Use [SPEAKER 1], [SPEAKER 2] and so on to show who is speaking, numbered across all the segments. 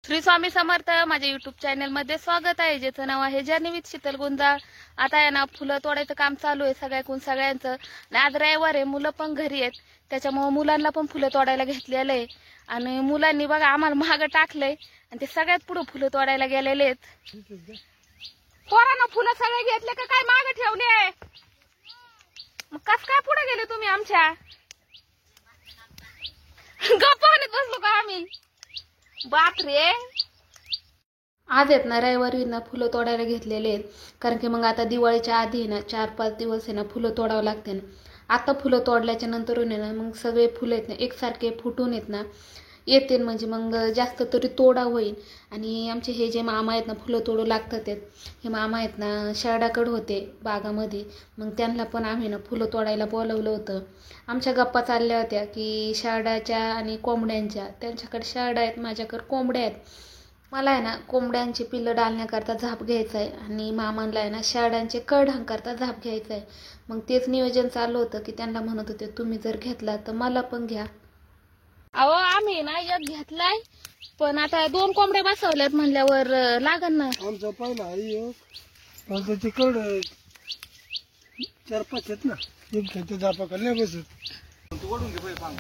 [SPEAKER 1] श्री स्वामी समर्थ माझ्या YouTube channel मध्ये स्वागत आहे, ज्याचं नाव आहे जर्नीविथ शीतल गुंजाळ। आता आहे ना फुलं तोडायचं काम चालू आहे सगळ्यांचं। आणि आज रविवार आहे, मुलं पण घरी आहेत, त्याच्यामुळे मुलांना पण फुलं तोडायला घेतलेलं आहे। आणि मुलांनी बघा आम्हाला मागं टाकलंय आणि ते सगळ्यात पुढे फुलं तोडायला गेलेले आहेत। पोरांना फुलं सगळे घेतले का काय मागे ठेवले? मग कस काय पुढे गेले तुम्ही आमच्या? गप्पावणीत बसलो का आम्ही? बापरे, आज आहेत ना रविवारी ना फुलं तोडायला घेतलेले आहेत, कारण की मग आता दिवाळीच्या आधी ना 4-5 दिवस आहे ना फुलं तोडावं लागते ना। आता फुलं तोडल्याच्या नंतरून आहे ना मग सगळे फुलं आहेत ना एकसारखे फुटून येत ना येते, म्हणजे मग जास्त तरी तोडा होईल। आणि आमचे हे जे मामा आहेत ना फुलं तोडू लागतात हे मामा आहेत ना शहराकडे होते बागामध्ये, मग त्यांना पण आम्ही ना फुलं तोडायला बोलवलं होतं। आमच्या गप्पा चालल्या होत्या की शहराच्या आणि कोंबड्यांच्या, त्यांच्याकडे शहर आहेत, माझ्याकडे कोंबड्या आहेत। मला आहे ना कोंबड्यांची पिल्लं डालण्याकरता झाप घ्यायचा आहे आणि मामांना आहे ना शेळ्यांचे करण्याकरता झाप घ्यायचा आहे। मग तेच नियोजन चालू होतं की त्यांना म्हणत होते तुम्ही जर घेतला तर मला पण घ्या। अहो आम्ही ना एक घेतलाय, पण आता 2 कोंबड्या बसवल्यात म्हणल्यावर लागन ना।
[SPEAKER 2] आमचा पहिला आहे पण त्याची कड 4-5 आहेत ना, एक घेते दापा करण्या बसत ओढून घे पाहिजे पांग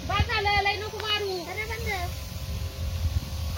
[SPEAKER 1] बाद झालं, लय नको मारू।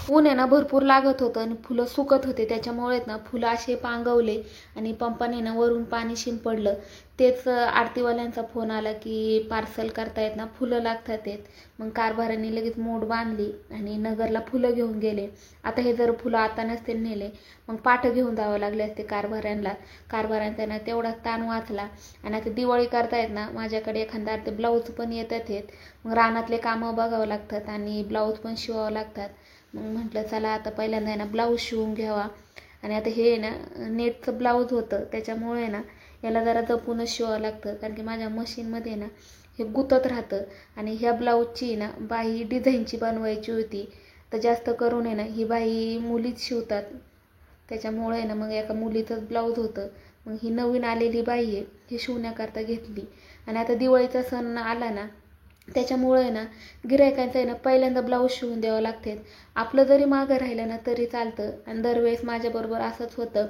[SPEAKER 1] ऊन आहे ना भरपूर लागत होतं आणि फुलं सुकत होते, त्याच्यामुळे ना फुलं असे पांगवले आणि पंपाने ना वरून पाणी शिंपडलं। तेच आरतीवाल्यांचा फोन आला की पार्सल करतायत ना फुलं लागतात आहेत। मग कारभाराने लगेच मोड बांधली आणि नगरला फुलं घेऊन गेले। आता हे जर फुलं आता नसते नेले मग पाठ घेऊन जावं लागले असते कारभारांचा ना तेवढा ताण वाचला। आणि आता दिवाळी करतायत ना माझ्याकडे एखादा ते ब्लाऊज पण येतात आहेत, मग रानातले कामं बघावं लागतात आणि ब्लाऊज पण शिवावं लागतात। मग म्हटलं चला आता पहिल्यांदा ना ब्लाऊज शिवून घ्यावा। आणि आता हे ना नेटचं ब्लाऊज होतं, त्याच्यामुळे ना याला जरा जपूनच शिवावं लागतं, कारण की माझ्या मशीनमध्ये ना हे गुतत राहतं। आणि ह्या ब्लाऊजची ना बाही डिझाईनची बनवायची होती, तर जास्त करून आहे ना ही बाही मुलीच शिवतात, त्याच्यामुळे ना मग एका मुलीचंच ब्लाऊज होतं। मग ही नवीन आलेली बाई आहे, ही शिवण्याकरता घेतली। आणि आता दिवाळीचा सण आला ना त्याच्यामुळे ना गिरायकांचं आहे ना पहिल्यांदा ब्लाऊज शिवून द्यावं लागते। आपलं जरी मागं राहिलं ना तरी चालतं। आणि दरवेळेस माझ्याबरोबर असंच होतं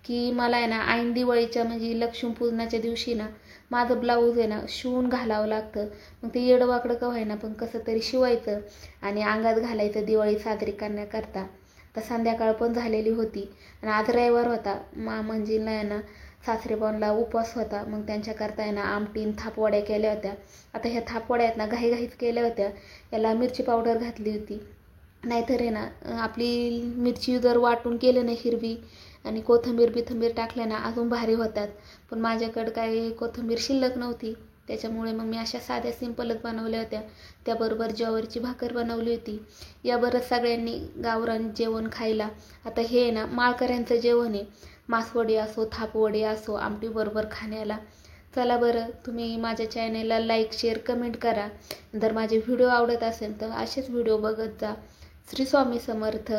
[SPEAKER 1] की मला आहे ना ऐन दिवाळीच्या म्हणजे लक्ष्मीपूजनाच्या दिवशी ना माझं ब्लाऊज आहे ना शिवून घालावं लागतं। मग ते येडवाकडं का व्हायना पण कसं तरी शिवायचं आणि अंगात घालायचं दिवाळी साजरी करण्याकरता। तर संध्याकाळ पण झालेली होती आणि आज रविवार होता, मामांजींना आहे ना सासरेबाईंना उपवास होता, मग त्यांच्याकरता आहे ना आमटीन थापवड्या केल्या होत्या। आता ह्या थापवड्या आहेत ना घाईघाईत केल्या होत्या, याला मिरची पावडर घातली होती, नाहीतर आहे ना आपली मिरची जर वाटून केलं ना हिरवी आणि कोथिंबीर टाकल्या ना अजून भारी होतात। पण माझ्याकडे काही कोथिंबीर शिल्लक नव्हती, त्याच्यामुळे मग मी अशा साध्या सिंपलच बनवल्या होत्या। त्याबरोबर ज्वारीची भाकर बनवली होती। याबरोबर सगळ्यांनी गावरान जेवण खायला। आता हे ना माळकऱ्यांचं जेवण आहे, मासवडी असो थापवडी असो आमटी बरोबर खाण्याला। चला बरं, तुम्ही माझ्या चॅनलला लाईक शेअर कमेंट करा। जर माझे व्हिडिओ आवडत असेल तर असेच व्हिडिओ बघत जा। श्री स्वामी समर्थ।